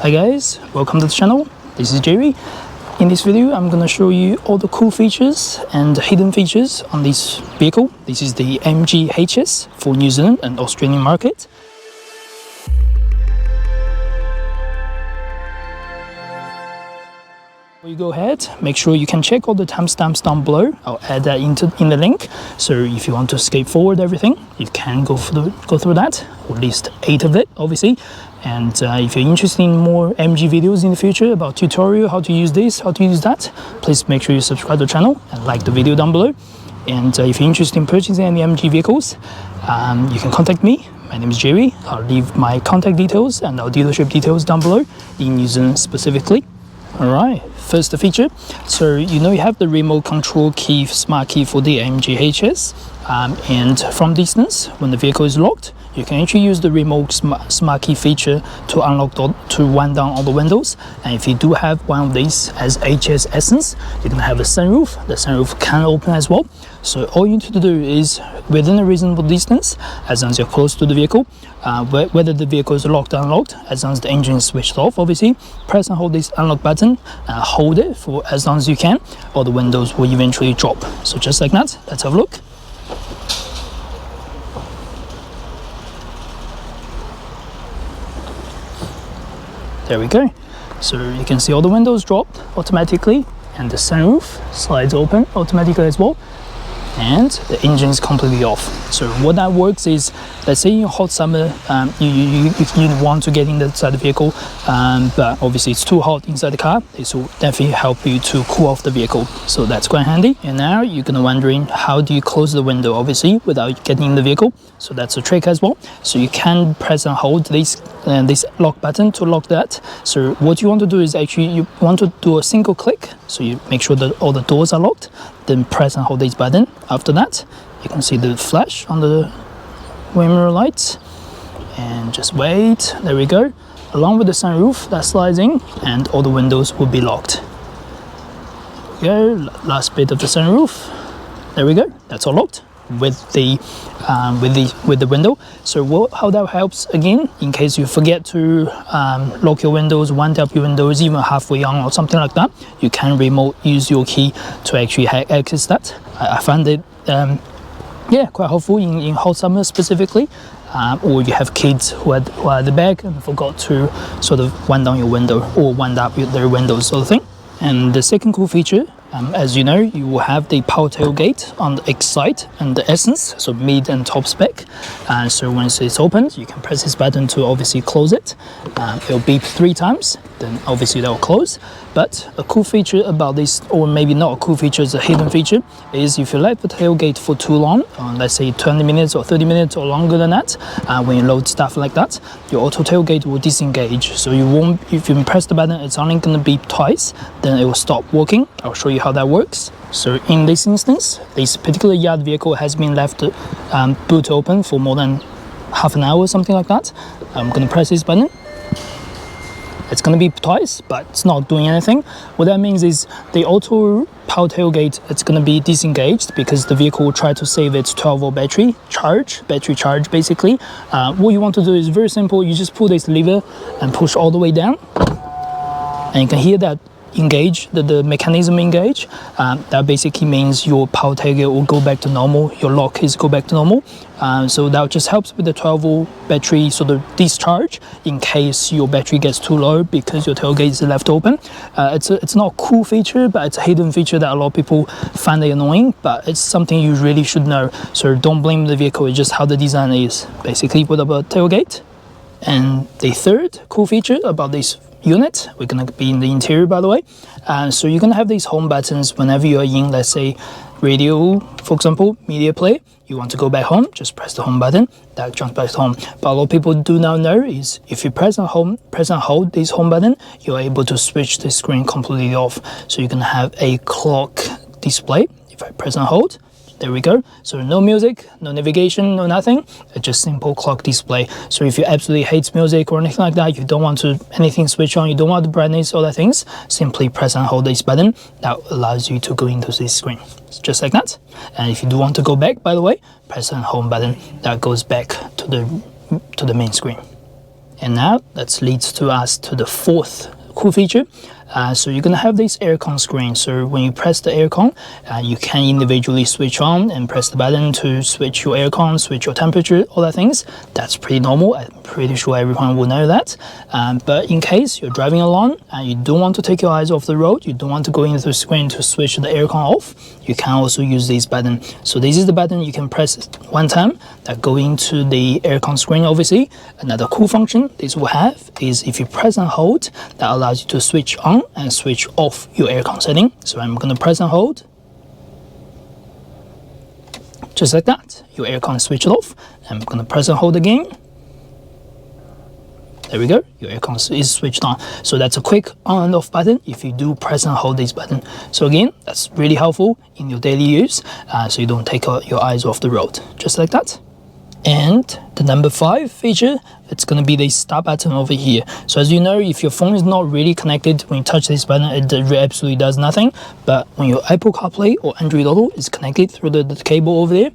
Hi guys, welcome to the channel. This is Jerry. In this video, I'm going to show you all the cool features and hidden features on this vehicle. This is the MG HS for New Zealand and Australian market. Before you go ahead, make sure you can check all the timestamps down below. I'll add that in the link. So if you want to skip forward everything, you can go through that, or at least 8 of it, obviously. And if you're interested in more MG videos in the future about tutorial, how to use this, how to use that, please make sure you subscribe to the channel and like the video down below. And if you're interested in purchasing any MG vehicles, you can contact me. My name is Jerry. I'll leave my contact details and our dealership details down below in New Zealand specifically. Alright, first the feature. So you have the remote control key, smart key for the MG HS, and from distance, when the vehicle is locked, you can actually use the remote smart key feature to unlock to wind down all the windows. And if you do have one of these as HS Essence, you can have a sunroof. The sunroof can open as well. So all you need to do is, within a reasonable distance, as long as you're close to the vehicle, whether the vehicle is locked or unlocked, as long as the engine is switched off, obviously, press and hold this unlock button and hold it for as long as you can, or the windows will eventually drop. So just like that, let's have a look. There we go. So you can see all the windows dropped automatically, and the sunroof slides open automatically as well, and the engine is completely off. So what that works is, let's say in hot summer, you want to get inside the vehicle, but obviously it's too hot inside the car. This will definitely help you to cool off the vehicle, so that's quite handy. And now you're gonna wondering, how do you close the window, obviously, without getting in the vehicle? So that's a trick as well. So you can press and hold this lock button to lock that. So what you want to do is actually you want to do a single click, so you make sure that all the doors are locked, then press and hold this button. After that, you can see the flash on the rear mirror lights, and just wait. There we go. Along with the sunroof that slides in, and all the windows will be locked. There we go. Last bit of the sunroof. There we go. That's all locked with the window. So how that helps, again, in case you forget to lock your windows, wind up your windows even halfway on or something like that, you can use your key to actually access that. I found it quite helpful in hot summer specifically, or you have kids who are at the back and forgot to sort of wind down your window or wind up their windows, sort of thing. And the second cool feature, as you know, you will have the power tailgate on the X side and the Essence, so mid and top spec. So once it's opened, you can press this button to obviously close it. It'll beep 3 times, then obviously that will close. But a cool feature about this, or maybe not a cool feature, it's a hidden feature, is if you let the tailgate for too long, let's say 20 minutes or 30 minutes or longer than that, when you load stuff like that, your auto tailgate will disengage. So you won't, if you press the button, it's only going to beep twice, then it will stop working. I'll show you how that works. So in this instance, this particular yard vehicle has been left boot open for more than half an hour, something like that. I'm going to press this button. It's going to beep twice, but it's not doing anything. What that means is the auto power tailgate, it's going to be disengaged because the vehicle will try to save its 12-volt battery charge basically. What you want to do is very simple. You just pull this lever and push all the way down, and you can hear that engage, the mechanism engage. That basically means your power tailgate will go back to normal, your lock is go back to normal. So that just helps with the 12-volt battery sort of discharge in case your battery gets too low because your tailgate is left open. It's not a cool feature, but it's a hidden feature that a lot of people find it annoying, but it's something you really should know. So don't blame the vehicle, it's just how the design is. Basically, what about tailgate? And the third cool feature about this unit, we're going to be in the interior, by the way. So you're going to have these home buttons whenever you're in, let's say, radio, for example, media play. You want to go back home, just press the home button, that jumps back to home. But a lot of people do not know is if you press and hold this home button, you're able to switch the screen completely off. So you're going to have a clock display. If I press and hold, there we go. So no music, no navigation, no nothing. It's just simple clock display. So if you absolutely hate music or anything like that, you don't want anything switch on, you don't want the brightness, all that things, simply press and hold this button. That allows you to go into this screen. It's just like that. And if you do want to go back, by the way, press and hold button. That goes back to the main screen. And now that leads to us to the fourth cool feature. So you're gonna have this aircon screen. So when you press the aircon, you can individually switch on and press the button to switch your aircon, switch your temperature, all that things. That's pretty normal. I'm pretty sure everyone will know that. But in case you're driving along and you don't want to take your eyes off the road, you don't want to go into the screen to switch the aircon off, you can also use this button. So this is the button you can press one time that go into the aircon screen. Obviously, another cool function this will have is if you press and hold, that allows you to switch on and switch off your aircon setting. So I'm going to press and hold, just like that. Your aircon is switched off. I'm going to press and hold again. There we go, your aircon is switched on. So that's a quick on and off button if you do press and hold this button. So again, that's really helpful in your daily use, so you don't take your eyes off the road, just like that. And the number 5 feature, it's going to be the start button over here. So as you know, if your phone is not really connected, when you touch this button, it absolutely does nothing. But when your Apple CarPlay or Android Auto is connected through the cable over there,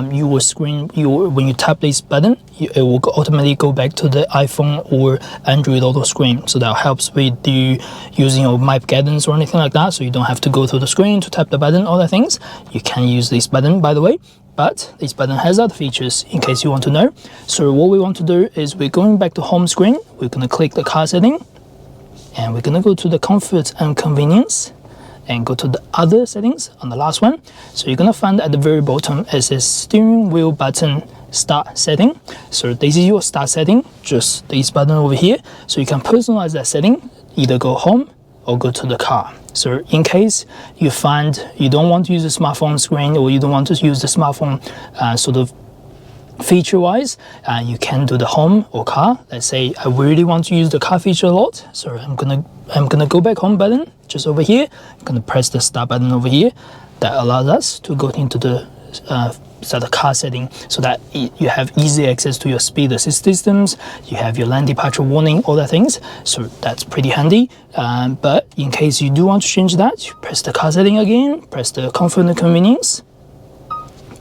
when you tap this button, it will automatically go back to the iPhone or Android Auto screen. So that helps with you using your map guidance or anything like that. So you don't have to go through the screen to tap the button, all that things. You can use this button, by the way. But this button has other features in case you want to know. So what we want to do is we're going back to home screen. We're going to click the car setting and we're going to go to the comfort and convenience and go to the other settings on the last one. So you're going to find at the very bottom it says steering wheel button start setting. So this is your start setting, just this button over here. So you can personalize that setting, either go home or go to the car. So in case you find you don't want to use the smartphone screen or you don't want to use the smartphone sort of feature wise, you can do the home or car. Let's say I really want to use the car feature a lot, so I'm gonna go back home button just over here. I'm gonna press the start button over here. That allows us to go into the car setting, so that you have easy access to your speed assist systems, you have your lane departure warning, all that things. So that's pretty handy. But in case you do want to change that, you press the car setting again, press the comfort and convenience,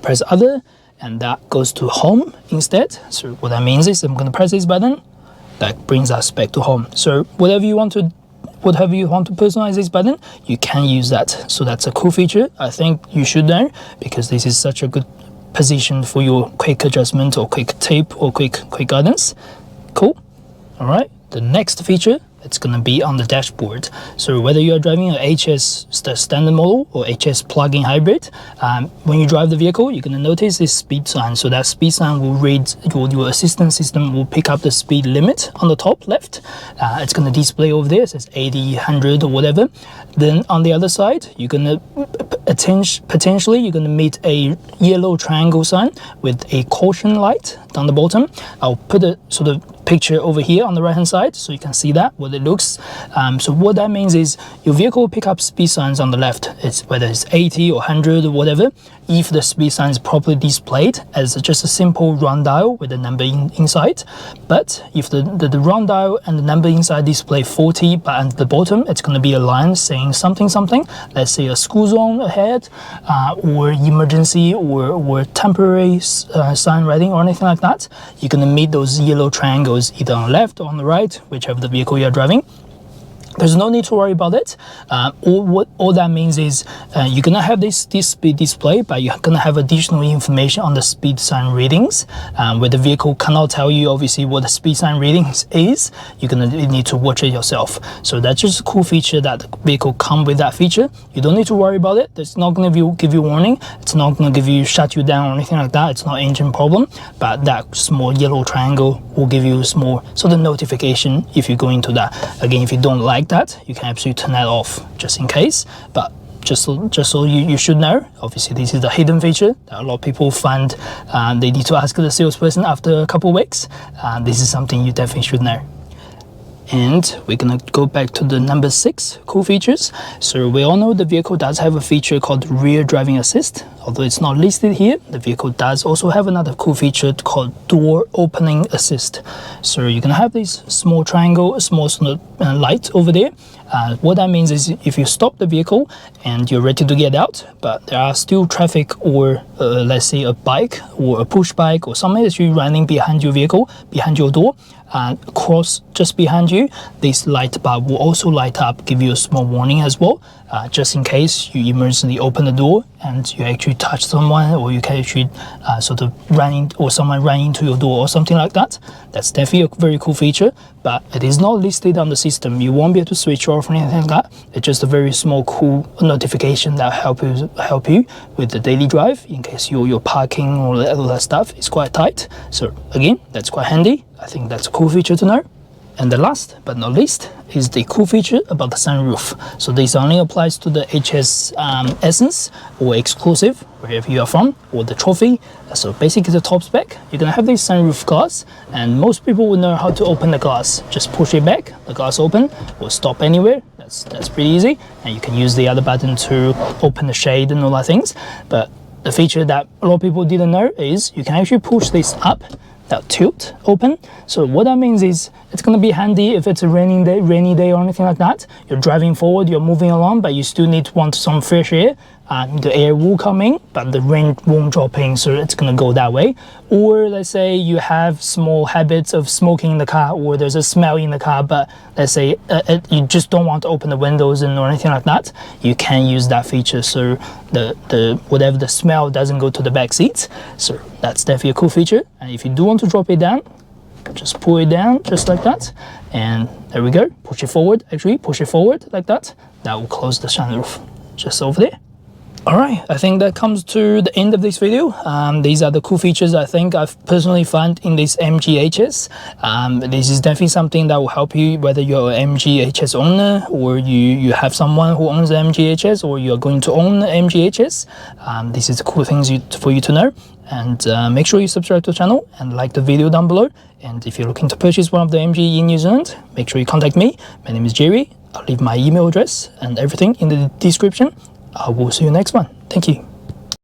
press other, and that goes to home instead. So what that means is I'm going to press this button, that brings us back to home. So whatever you want to personalize this button, you can use that. So that's a cool feature. I think you should know, because this is such a good position for your quick adjustment or quick tip or quick guidance. Cool. All right, the next feature, it's going to be on the dashboard. So whether you are driving an HS standard model or HS plug-in hybrid, when you drive the vehicle, you're going to notice this speed sign. So that speed sign will read, your assistance system will pick up the speed limit on the top left. It's going to display over there, it says 80, 100 or whatever. Then on the other side, you're going to potentially you're going to meet a yellow triangle sign with a caution light down the bottom. I'll put a sort of picture over here on the right hand side so you can see that what it looks. So what that means is your vehicle will pick up speed signs on the left, whether it's 80 or 100 or whatever, if the speed sign is properly displayed as just a simple round dial with a number inside. But if the round dial and the number inside display 40, but at the bottom it's going to be a line saying something, let's say a school zone ahead, or emergency or temporary sign writing or anything like that, you're going to meet those yellow triangles either on the left or on the right, whichever the vehicle you're driving. There's no need to worry about it. All that means is you're gonna have this speed display, but you're gonna have additional information on the speed sign readings, where the vehicle cannot tell you obviously what the speed sign readings is. You're gonna need to watch it yourself. So that's just a cool feature that the vehicle comes with that feature. You don't need to worry about it. It's not gonna give you warning. It's not gonna shut you down or anything like that. It's not an engine problem, but that small yellow triangle will give you a small sort of notification if you go into that. Again, if you don't like that, you can absolutely turn that off just in case. But just so you should know, obviously this is the hidden feature that a lot of people find they need to ask the salesperson after a couple of weeks. This is something you definitely should know. And we're gonna go back to the number 6 cool features. So we all know the vehicle does have a feature called rear driving assist. Although it's not listed here, the vehicle does also have another cool feature called door opening assist. So you're gonna have this small triangle, a small light over there. What that means is if you stop the vehicle and you're ready to get out, but there are still traffic or let's say a bike or a push bike or something that's running behind your vehicle, behind your door, cross just behind you, this light bar will also light up, give you a small warning as well, just in case you emergency open the door and you actually touch someone, or you can actually sort of someone ran into your door or something like that. That's definitely a very cool feature, but it is not listed on the system. You won't be able to switch off or anything like that. It's just a very small cool notification that help you with the daily drive in case you're parking or all that stuff is quite tight. So again, that's quite handy. I think that's a cool feature to know. And the last but not least is the cool feature about the sunroof. So this only applies to the HS Essence or Exclusive, wherever you are from, or the Trophy. So basically the top spec, you're gonna have this sunroof glass, and most people will know how to open the glass. Just push it back, the glass open, or stop anywhere. That's pretty easy. And you can use the other button to open the shade and all that things. But the feature that a lot of people didn't know is you can actually push this up, that tilt open. So what that means is it's going to be handy if it's a rainy day or anything like that. You're driving forward, you're moving along, but you still want some fresh air. The air will come in, but the rain won't drop in, so it's going to go that way. Or let's say you have small habits of smoking in the car, or there's a smell in the car, but let's say you just don't want to open the windows or anything like that. You can use that feature, so the whatever the smell doesn't go to the back seats. So that's definitely a cool feature. And if you do want to drop it down, just pull it down just like that, and there we go. Push it forward like that. That will close the sunroof just over there. Alright, I think that comes to the end of this video. These are the cool features I think I've personally found in this MG HS. This is definitely something that will help you, whether you're an MG HS owner, or you have someone who owns the MG HS, or you're going to own the MG HS. This is cool things for you to know. And make sure you subscribe to the channel and like the video down below. And if you're looking to purchase one of the MG in New Zealand, make sure you contact me. My name is Jerry. I'll leave my email address and everything in the description. I will see you next one. Thank you.